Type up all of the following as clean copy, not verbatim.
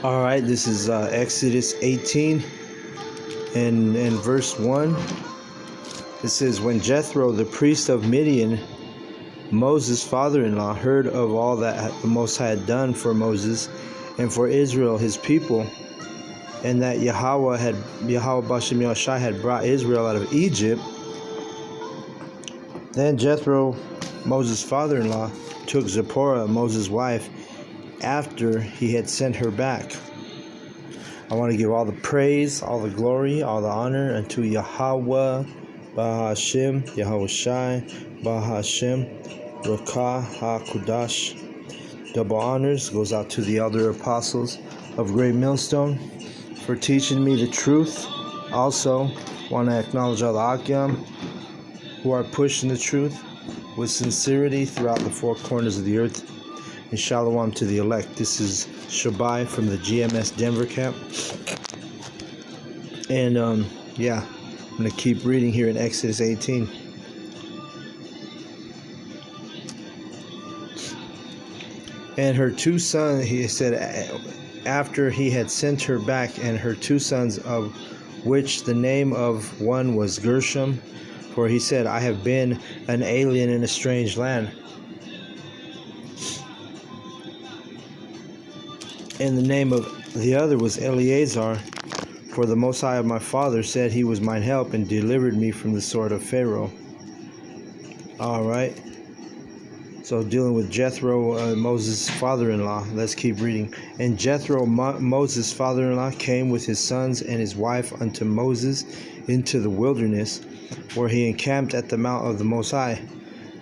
All right, this is Exodus 18 and verse 1. It says, when Jethro, the priest of Midian, Moses' father-in-law, heard of all that the Most High had done for Moses and for Israel, his people, and that Yahweh Bashem Yahushai had brought Israel out of Egypt, then Jethro, Moses' father-in-law, took Zipporah, Moses' wife, after he had sent her back. I want to give all the praise, all the glory, all the honor unto Yahweh, Bahashem, Yahushai, Bahashem, Rakah HaKudash. Double honors goes out to the elder apostles of Great Millstone for teaching me the truth. Also, want to acknowledge all the Akyam who are pushing the truth with sincerity throughout the four corners of the earth. And shalom to the elect. This is Shabai from the GMS Denver camp. And I'm going to keep reading here in Exodus 18. And her two sons, he said, after he had sent her back, and her two sons, of which the name of one was Gershom, for he said, I have been an alien in a strange land. And the name of the other was Eleazar, for the Most High of my father said he was mine help and delivered me from the sword of Pharaoh. All right. So dealing with Jethro, Moses' father-in-law. Let's keep reading. And Jethro, Moses' father-in-law, came with his sons and his wife unto Moses into the wilderness, where he encamped at the mount of the Most High.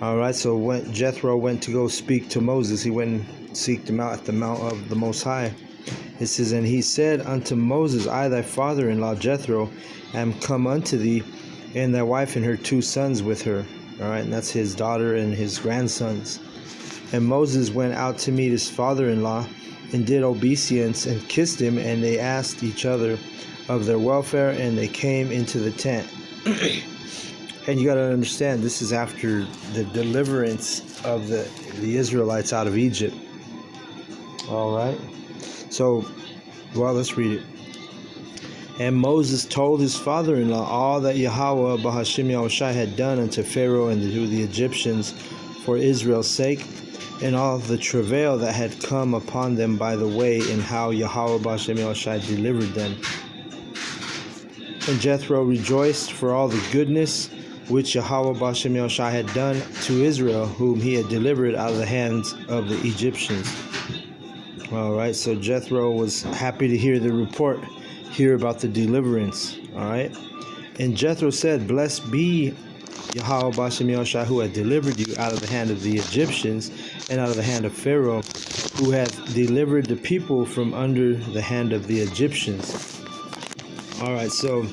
All right. So when Jethro went to go speak to Moses, he went and seeked him out at the mount of the Most High. It says, and he said unto Moses, I, thy father-in-law Jethro, am come unto thee, and thy wife and her two sons with her. All right, and that's his daughter and his grandsons. And Moses went out to meet his father-in-law, and did obeisance, and kissed him, and they asked each other of their welfare, and they came into the tent. And you got to understand, this is after the deliverance of the Israelites out of Egypt. All right. So, well, let's read it. And Moses told his father-in-law all that Yahweh Bahashem Yahushai had done unto Pharaoh and to the Egyptians for Israel's sake, and all the travail that had come upon them by the way, and how Yahweh Bahashem Yahushai delivered them. And Jethro rejoiced for all the goodness which Yahweh Bahashem Yahushai had done to Israel, whom he had delivered out of the hands of the Egyptians. All right, so Jethro was happy to hear the report, hear about the deliverance. All right, and Jethro said, blessed be Yahweh Bashem Yahushai, who had delivered you out of the hand of the Egyptians and out of the hand of Pharaoh, who hath delivered the people from under the hand of the Egyptians. All right, so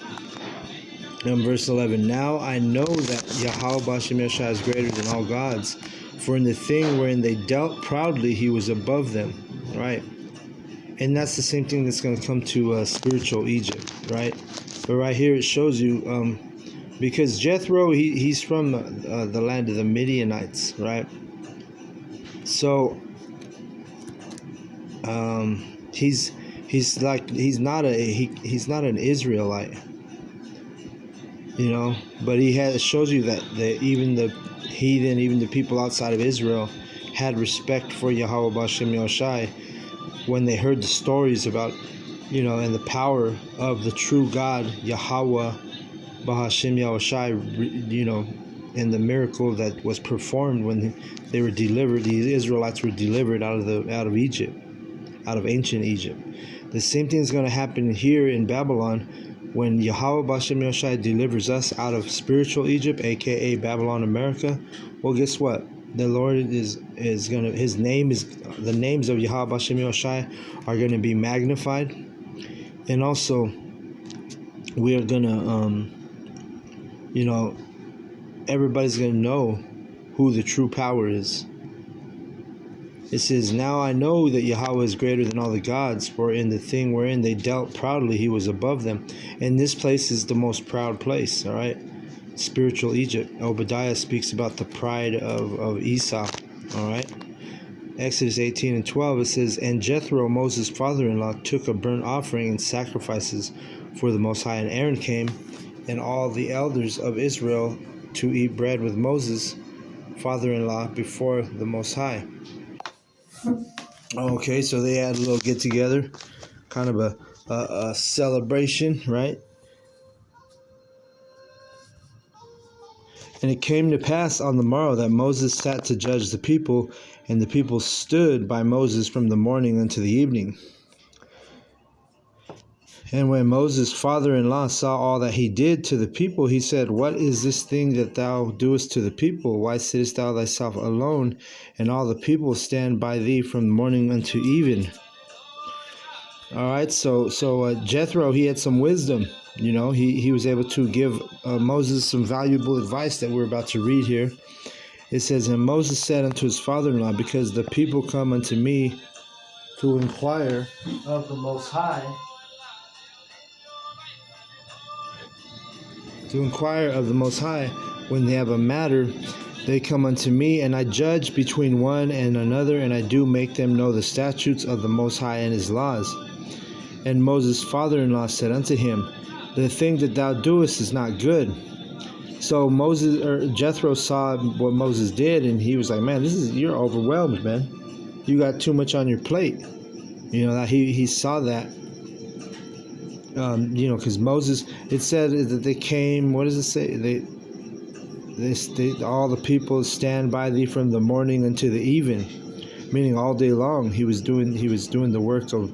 in verse 11, now I know that Yahweh Bashem Yahushai is greater than all gods, for in the thing wherein they dealt proudly, he was above them. Right, and that's the same thing that's going to come to spiritual Egypt, right? But right here it shows you, because Jethro, he's from the land of the Midianites, right? So he's not an Israelite, you know. But it shows you that even the heathen, even the people outside of Israel, had respect for Yahweh Bashem Yahushai when they heard the stories about, and the power of the true God, Yahweh Bahashem Yahushai, and the miracle that was performed when they were delivered. The Israelites were delivered out of Egypt, out of ancient Egypt. The same thing is going to happen here in Babylon when Yahweh Bashem Yahushai delivers us out of spiritual Egypt, aka Babylon, America. Well, guess what? The Lord is gonna, the names of Yahweh Bashem Yahushai are gonna be magnified, and also we are gonna, everybody's gonna know who the true power is. It says, now I know that Yahweh is greater than all the gods, for in the thing wherein they dealt proudly, he was above them. And this place is the most proud place, all right? Spiritual Egypt. Obadiah speaks about the pride of Esau, all right? Exodus 18 and 12, it says, And Jethro, Moses' father-in-law, took a burnt offering and sacrifices for the Most High. And Aaron came, and all the elders of Israel, to eat bread with Moses' father-in-law before the Most High. Okay, so they had a little get-together, kind of a celebration, right? And it came to pass on the morrow that Moses sat to judge the people, and the people stood by Moses from the morning unto the evening. And when Moses' father-in-law saw all that he did to the people, he said, What is this thing that thou doest to the people? Why sittest thou thyself alone, and all the people stand by thee from morning unto even? All right, so Jethro, he had some wisdom. You know, he was able to give Moses some valuable advice that we're about to read here. It says, And Moses said unto his father-in-law, Because the people come unto me to inquire of the Most High, when they have a matter, they come unto me, and I judge between one and another, and I do make them know the statutes of the Most High and his laws. And Moses' father-in-law said unto him, The thing that thou doest is not good. So Jethro saw what Moses did, and he was like, Man, you're overwhelmed, man. You got too much on your plate. You know, that he saw that. You know, because Moses, it said that they came. What does it say? They all the people stand by thee from the morning unto the even, meaning all day long. He was doing the work of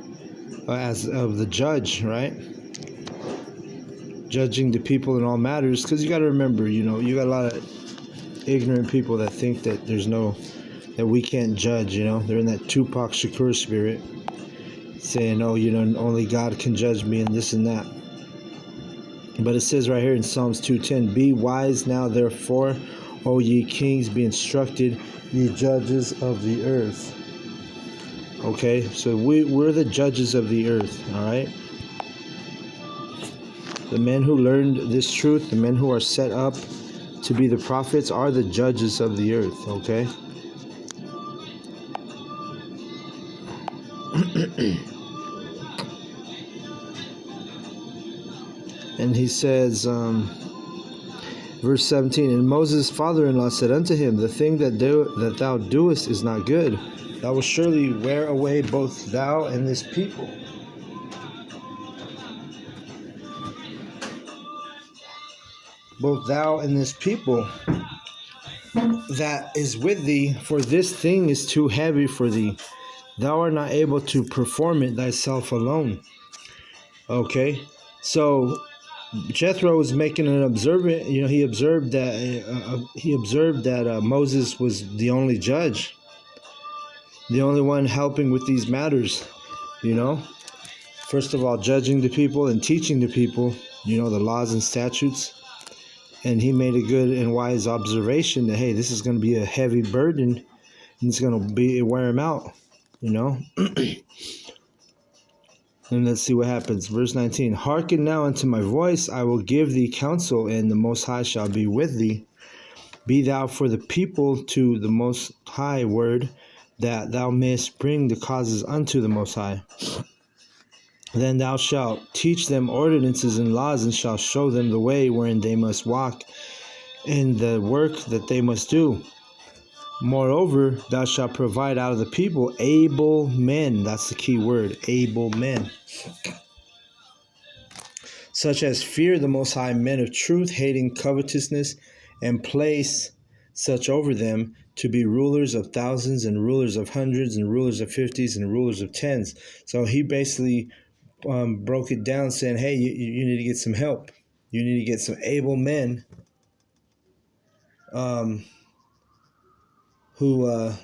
the judge, right? Judging the people in all matters. Because you got to remember, you know, you got a lot of ignorant people that think that that we can't judge. You know, they're in that Tupac Shakur spirit, saying, "Oh, you know, only God can judge me," and this and that. But it says right here in Psalms 2:10, Be wise now, therefore, O ye kings, be instructed, ye judges of the earth. Okay, so we're the judges of the earth, all right? The men who learned this truth, the men who are set up to be the prophets, are the judges of the earth, okay? And he says, verse 17, And Moses' father-in-law said unto him, The thing that thou doest is not good. Thou wilt surely wear away both thou and this people. Both thou and this people that is with thee, for this thing is too heavy for thee. Thou art not able to perform it thyself alone. Okay, so Jethro was making an observant. You know, he observed that Moses was the only judge, the only one helping with these matters. You know, first of all, judging the people and teaching the people, you know, the laws and statutes. And he made a good and wise observation that, hey, this is going to be a heavy burden, and it's going to wear him out. You know. And let's see what happens. Verse 19, Hearken now unto my voice, I will give thee counsel, and the Most High shall be with thee. Be thou for the people to the Most High word, that thou mayest bring the causes unto the Most High. Then thou shalt teach them ordinances and laws, and shalt show them the way wherein they must walk, and the work that they must do. Moreover, thou shalt provide out of the people able men. That's the key word, able men. Such as fear the Most High, men of truth, hating covetousness, and place such over them to be rulers of thousands and rulers of hundreds and rulers of fifties and rulers of tens. So he basically broke it down saying, hey, you need to get some help. You need to get some able men who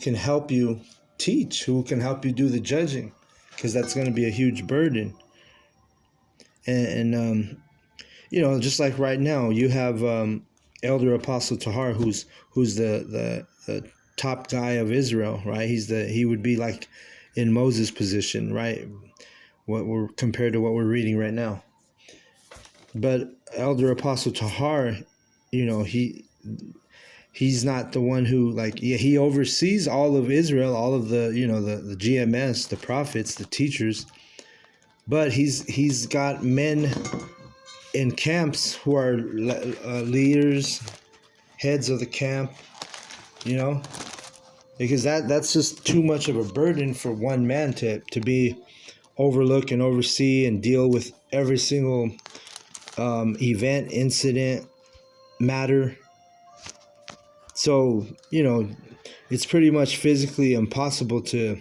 can help you teach, who can help you do the judging, because that's going to be a huge burden. And you know, just like right now, you have Elder Apostle Tahar, who's the top guy of Israel, right? He would be like in Moses' position, right? What we're compared to what we're reading right now. But Elder Apostle Tahar, you know, he's not the one who, like, yeah, he oversees all of Israel, all of the, the GMS, the prophets, the teachers, but he's got men in camps who are leaders, heads of the camp, you know, because that's just too much of a burden for one man to be overlook and oversee and deal with every single event, incident, matter. So, it's pretty much physically impossible to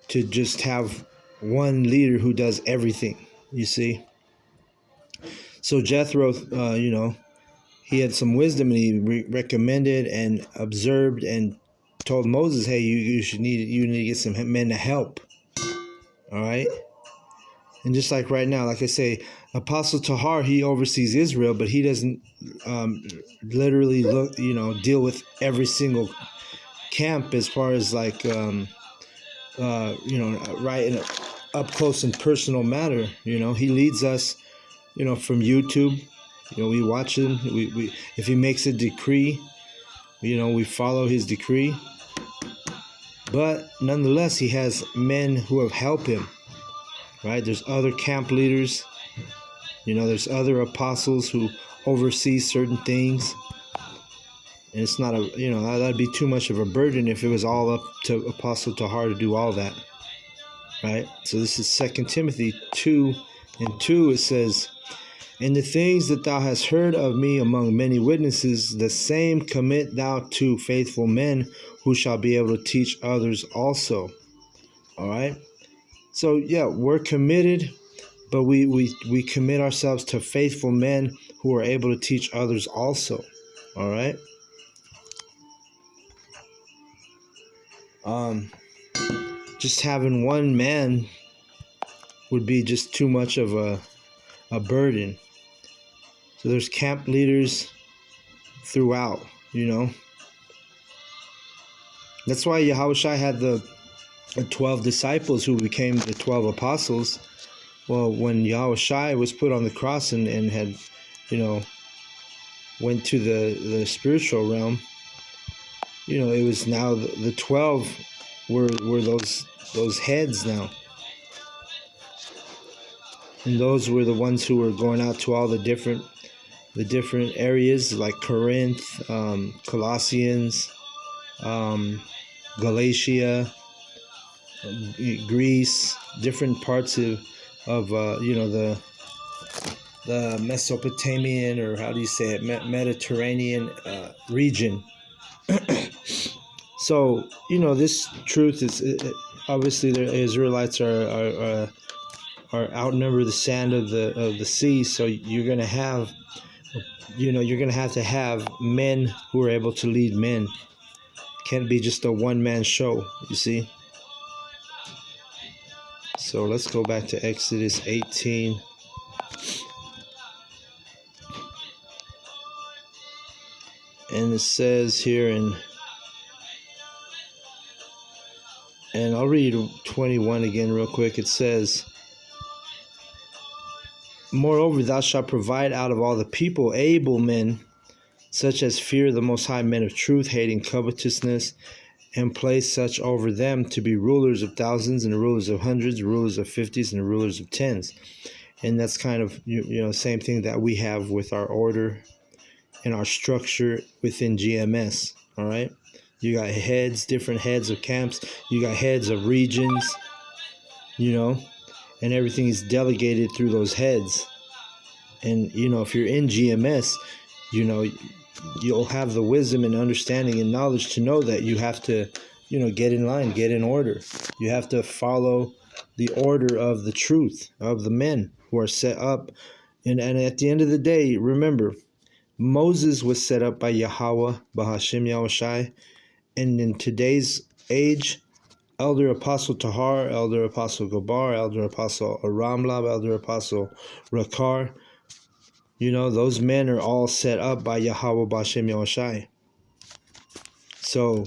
just have one leader who does everything, you see. So Jethro, he had some wisdom, and he recommended and observed and told Moses, hey, you need to get some men to help. All right. And just like right now, like I say, Apostle Tahar, he oversees Israel, but he doesn't literally deal with every single camp as far as like right in a up close and personal matter. He leads us from YouTube. We watch him. We if he makes a decree, we follow his decree. But nonetheless, he has men who have helped him. Right? There's other camp leaders. There's other apostles who oversee certain things. And it's not that'd be too much of a burden if it was all up to Apostle Tahar to do all that. Right? So this is 2 Timothy 2:2. It says, and the things that thou hast heard of me among many witnesses, the same commit thou to faithful men who shall be able to teach others also. All right? So, yeah, we're committed, but we commit ourselves to faithful men who are able to teach others also. All right? Just having one man would be just too much of a burden. So there's camp leaders throughout, That's why Yahushua had the 12 disciples who became the 12 apostles. Well, when Yahushua was put on the cross and had, went to the spiritual realm, it was now the 12 were those heads now. And those were the ones who were going out to all the different areas like Corinth, Colossians, Galatia, Greece, different parts of the Mesopotamian, or how do you say it, Mediterranean region. So this truth is obviously the Israelites are outnumber the sand of the sea. So you're gonna have to have men who are able to lead men. Can't be just a one-man show, you see. So let's go back to Exodus 18. And it says here and I'll read 21 again real quick. It says, moreover, thou shalt provide out of all the people able men, such as fear the Most High, men of truth, hating covetousness, and place such over them to be rulers of thousands, and rulers of hundreds, rulers of fifties, and rulers of tens. And that's kind of same thing that we have with our order and our structure within GMS. All right, you got different heads of camps. You got heads of regions. And everything is delegated through those heads. And if you're in GMS, you'll have the wisdom and understanding and knowledge to know that you have to, get in line, get in order. You have to follow the order of the truth of the men who are set up. And at the end of the day, remember, Moses was set up by Yahweh, Bahashim Yahushai. And in today's age, Elder Apostle Tahar, Elder Apostle Gabar, Elder Apostle Aramlab, Elder Apostle Rakar, those men are all set up by Yahweh Bashem Yahushai. So,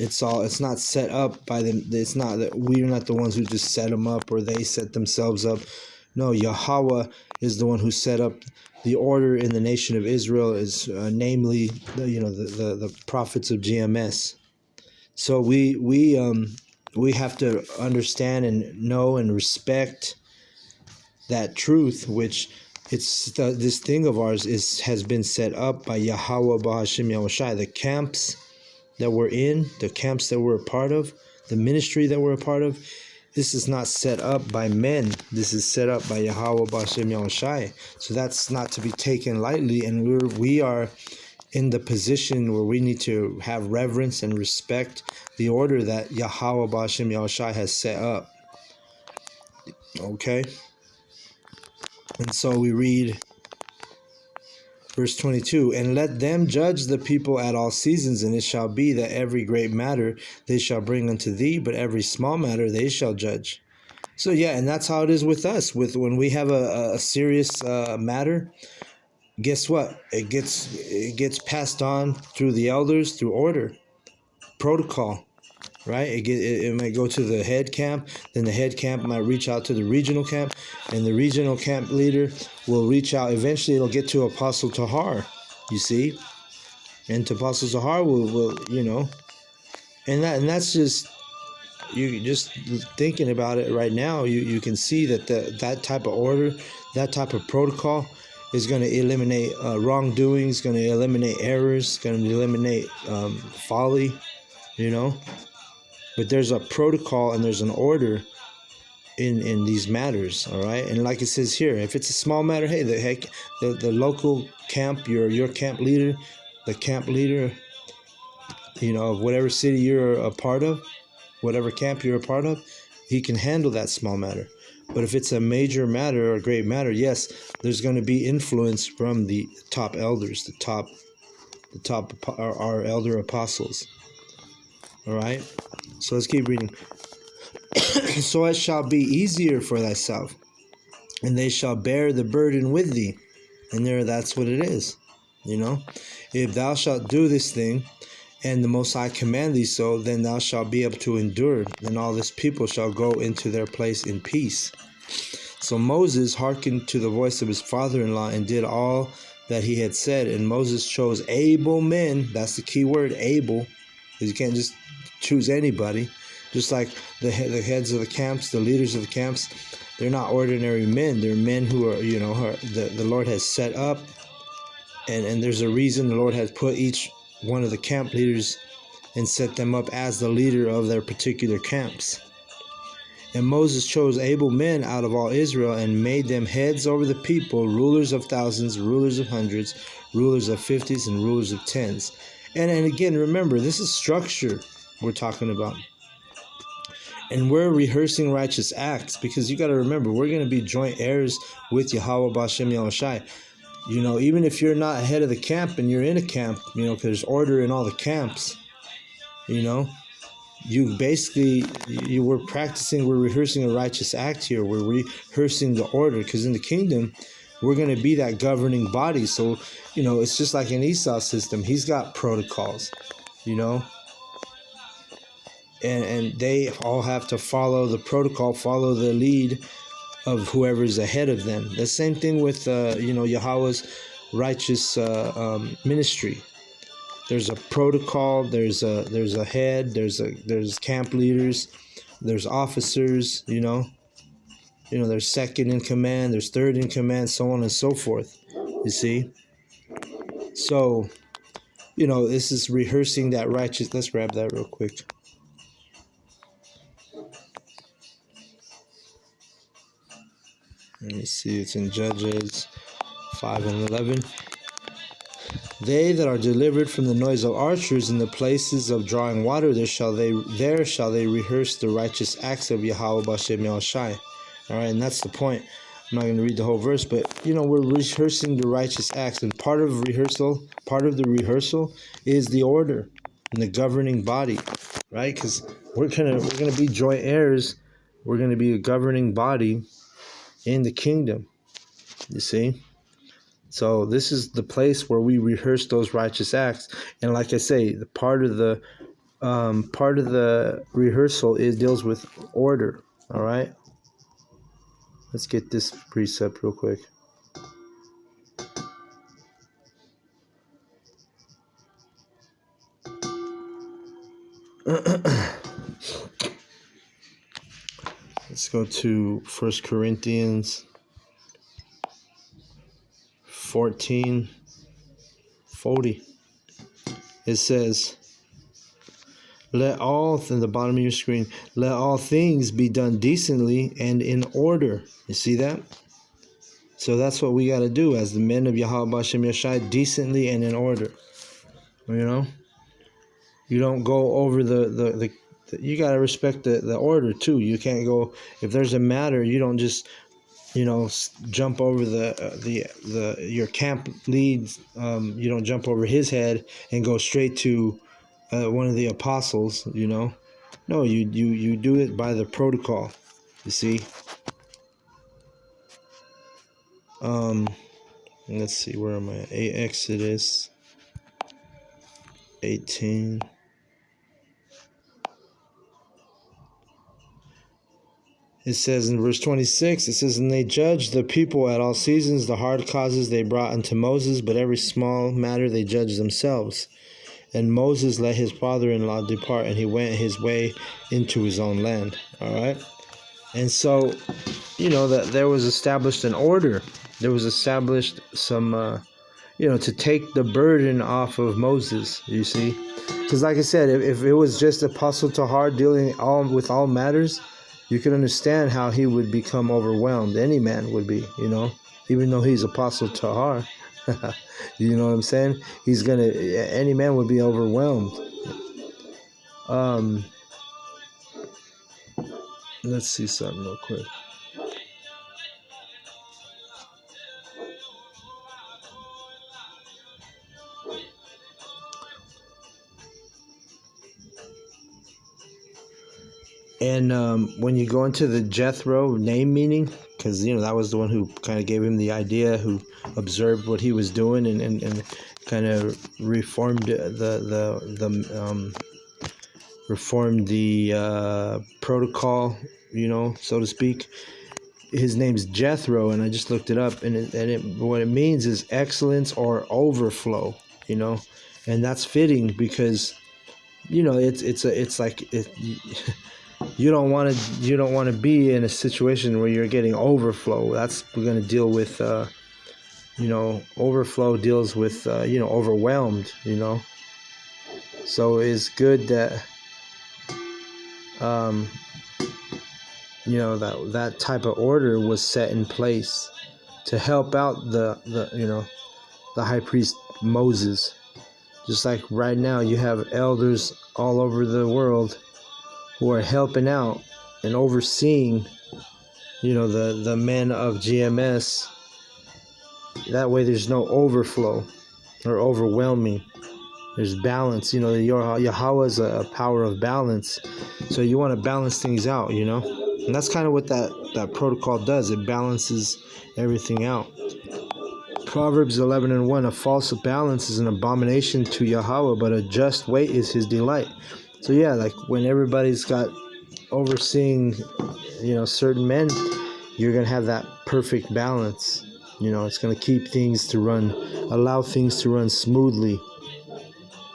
it's not set up by them. It's not that we're not the ones who just set them up or they set themselves up. No, Yahweh is the one who set up the order in the nation of Israel, is namely the prophets of GMS. So we have to understand and know and respect that truth, which this thing of ours has been set up by Yahweh Bahashim Yahushai. The camps that we're in, the camps that we're a part of, the ministry that we're a part of, this is not set up by men. This is set up by Yahweh Bahashim Yahushai. So that's not to be taken lightly, and we are in the position where we need to have reverence and respect the order that Yahweh Bahashim Yahushai has set up. Okay? And so we read verse 22, and let them judge the people at all seasons, and it shall be that every great matter they shall bring unto thee, but every small matter they shall judge. So yeah, and that's how it is with us. With when we have a serious matter, guess what? It gets passed on through the elders, through order, protocol. Right? It might go to the head camp, then the head camp might reach out to the regional camp, and the regional camp leader will reach out. Eventually, it'll get to Apostle Tahar, you see, and to Apostle Tahar will and that's just, you just thinking about it right now. You can see that that type of order, that type of protocol, is going to eliminate wrongdoings, going to eliminate errors, going to eliminate folly, But there's a protocol and there's an order in these matters, all right? And like it says here, if it's a small matter, hey, the local camp, your camp leader, the camp leader, of whatever city you're a part of, whatever camp you're a part of, he can handle that small matter. But if it's a major matter or a great matter, yes, there's going to be influence from the top elders, the top our elder apostles. All right? So let's keep reading. So it shall be easier for thyself, and they shall bear the burden with thee. And that's what it is. If thou shalt do this thing, and the Most High command thee so, then thou shalt be able to endure. Then all this people shall go into their place in peace. So Moses hearkened to the voice of his father-in-law and did all that he had said. And Moses chose able men. That's the key word, able. Because you can't just choose anybody. Just like the heads of the camps, the leaders of the camps, they're not ordinary men. They're men who are, the Lord has set up. And there's a reason the Lord has put each one of the camp leaders and set them up as the leader of their particular camps. And Moses chose able men out of all Israel and made them heads over the people, rulers of thousands, rulers of hundreds, rulers of fifties, and rulers of tens. And again, remember, this is structure we're talking about. And we're rehearsing righteous acts, because you got to remember, we're going to be joint heirs with Yahweh B'Shem Yahushai. Even if you're not head of the camp and you're in a camp, because there's order in all the camps, we're rehearsing a righteous act here. We're rehearsing the order, because in the kingdom, we're going to be that governing body. So, it's just like an Esau system. He's got protocols, and they all have to follow the protocol, follow the lead of whoever's ahead of them. The same thing with Yahweh's righteous ministry. There's a protocol. There's a head. There's camp leaders. There's officers. There's second in command. There's third in command. So on and so forth. You see. So, this is rehearsing that righteous. Let's grab that real quick. Let me see. It's in Judges 5 and 11. They that are delivered from the noise of archers in the places of drawing water, there shall they rehearse the righteous acts of Yahweh B'Shem Yahushai. All right, and that's the point. I'm not going to read the whole verse, but we're rehearsing the righteous acts, and part of the rehearsal is the order and the governing body, right? Because we're gonna be joint heirs. We're going to be a governing body in the kingdom. You see. So this is the place where we rehearse those righteous acts, and like I say, the part of the rehearsal deals with order. All right, let's get this precept real quick. Let's go to 1 Corinthians 14:40. It says, let all, in the bottom of your screen, let all things be done decently and in order. You see that? So that's what we got to do as the men of Yahweh Bashem Yashai, decently and in order. You know? You don't go over the you got to respect the order too. You can't go, if there's a matter, you don't just, jump over the your camp leads. You don't jump over his head and go straight to one of the apostles. No, you do it by the protocol. You see. Let's see, where am I? Exodus 18. It says in verse 26, it says, and they judged the people at all seasons, the hard causes they brought unto Moses, but every small matter they judged themselves. And Moses let his father-in-law depart, and he went his way into his own land. All right? And so, that there was established an order. There was established some, to take the burden off of Moses, you see. Because like I said, if it was just Apostle Tahar dealing with all matters, you can understand how he would become overwhelmed. Any man would be, even though he's Apostle Tahar. You know what I'm saying? Any man would be overwhelmed. Let's see something real quick. And when you go into the Jethro name meaning, because that was the one who kind of gave him the idea, who observed what he was doing and kind of reformed the protocol, so to speak. His name's Jethro, and I just looked it up, and what it means is excellence or overflow, and that's fitting because it's like you don't want to be in a situation where you're getting overflow. We're going to deal with overflow deals with overwhelmed, so it's good that that type of order was set in place to help out the high priest Moses. Just like right now you have elders all over the world who are helping out and overseeing, the men of GMS. That way there's no overflow or overwhelming. There's balance. Yahweh is a power of balance. So you want to balance things out, And that's kind of what that protocol does. It balances everything out. Proverbs 11:1, a false balance is an abomination to Yahweh, but a just weight is his delight. So yeah, like when everybody's got overseeing, certain men, you're going to have that perfect balance. It's going to keep things to allow things to run smoothly,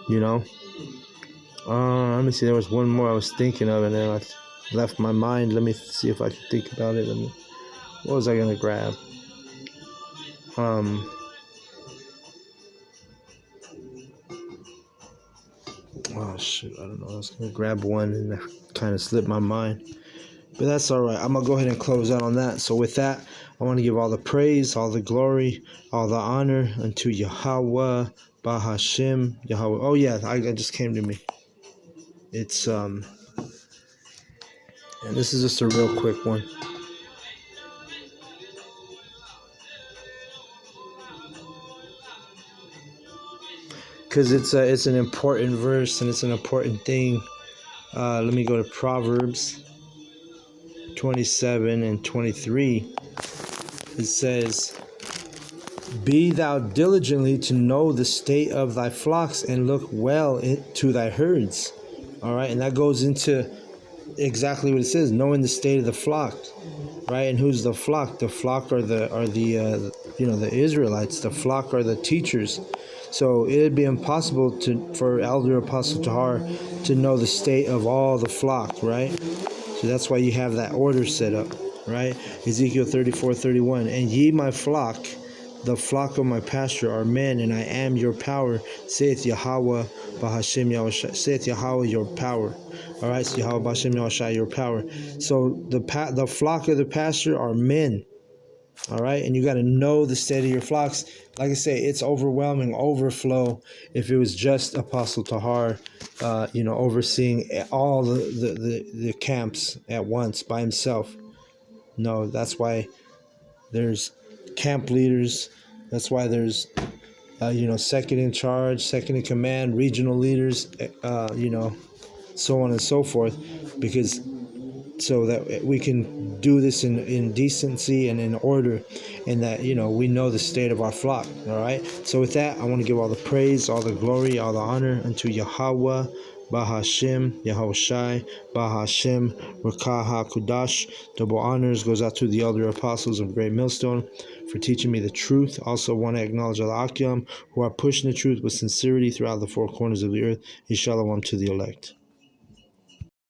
Let me see, there was one more I was thinking of, and then I left my mind. Let me see if I can think about it. What was I going to grab? Oh shoot, I don't know. I was gonna grab one and that kind of slipped my mind, but that's all right. I'm gonna go ahead and close out on that. So with that, I want to give all the praise, all the glory, all the honor unto Yahweh, Bahashim, Yahweh. Oh yeah, it just came to me. It's and this is just a real quick one. Because it's an important verse and it's an important thing. Let me go to Proverbs 27:23. It says, be thou diligently to know the state of thy flocks and look well to thy herds. All right, and that goes into exactly what it says, knowing the state of the flock, right? And who's the flock? The flock are the Israelites. The flock are the teachers. So it'd be impossible for Elder Apostle Tahar to know the state of all the flock, right? So that's why you have that order set up, right? Ezekiel 34:31. And ye, my flock, the flock of my pasture, are men, and I am your power, saith Yahweh Bahashem Yahushua, saith Yahweh your power. All right, so Yahweh Bahashem Yahushua your power. So the flock of the pasture are men. All right, and you got to know the state of your flocks. Like I say, it's overwhelming overflow. If it was just Apostle Tahar, overseeing all the camps at once by himself. No, that's why there's camp leaders. That's why there's second in charge, second in command, regional leaders. So on and so forth, because so that we can do this in decency and in order, and that we know the state of our flock. All right, so with that, I want to give all the praise, all the glory, all the honor unto Yahweh Bahashem Yahushai Bahashem Rakaha Kudash. Double honors goes out to the elder apostles of Great Millstone for teaching me the truth. Also want to acknowledge Al Akyam, who are pushing the truth with sincerity throughout the four corners of the earth. Shalom to the elect.